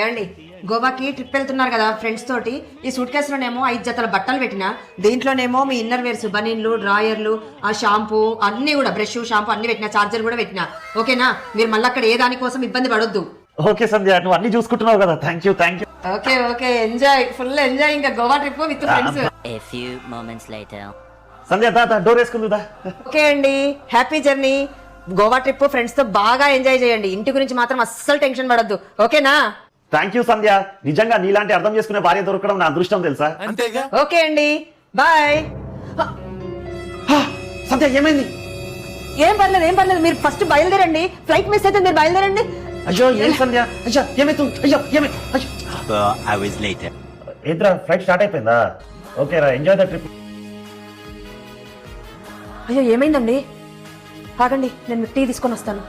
ఏమండి గోవాకి ట్రిప్ వెళ్తున్నారు కదా ఫ్రెండ్స్ తోటి. ఈ సూట్ కేసులోనేమో 5 జతల బట్టలు పెట్టిన, దీంట్లోనేమో మీ ఇన్నర్ వేర్స్, బనీన్లు, డ్రాయర్లు, ఆ షాంపూ అన్ని కూడా, బ్రష్, షాంపూ అన్ని పెట్టిన, చార్జర్ కూడా పెట్టిన. ఓకేనా? మీరు మళ్ళీ అక్కడ ఏ దానికోసం ఇబ్బంది పడొద్దు. ఓకే సంధ్య, నువ్వు అన్ని చూసుకుంటున్నావు కదా. Thank you. Okay okay, enjoy, full enjoy. ఇంకా Goa trip with friends. A few moments later. Sandhya దా డోర్ వేసుకుందా. ఓకే అండి, happy journey. Goa trip friends తో బాగా ఎంజాయ్ చేయండి. ఇంటి గురించి మాత్రం అస్సలు టెన్షన్ పడొద్దు. ఓకేనా? థ్యాంక్ యూ సంధ్య. నిజంగా నీలాంటి అర్థం చేసుకునే భార్య దొరకడం నా అదృష్టం తెలుసా. ఓకే అండి, బాయ్. సంధ్య ఏమైంది? ఏం పర్లేదు. మీరు ఫస్ట్ బయలుదేరండి. ఫ్లైట్ మిస్ అయితే మీరు బయలుదేరండి. అయ్యో ఏం సంధ్య, అయ్యో ఏమైతుంది, అయ్యో ఏమై 4 hours later. ఏంద్రా ఫ్లైట్ స్టార్ట్ అయిపోయిందా? ఓకే రా, ఎంజాయ్ ద ట్రిప్. అయ్యో ఏమైందండి? ఆగండి, నేను టీ తీసుకొని వస్తాను.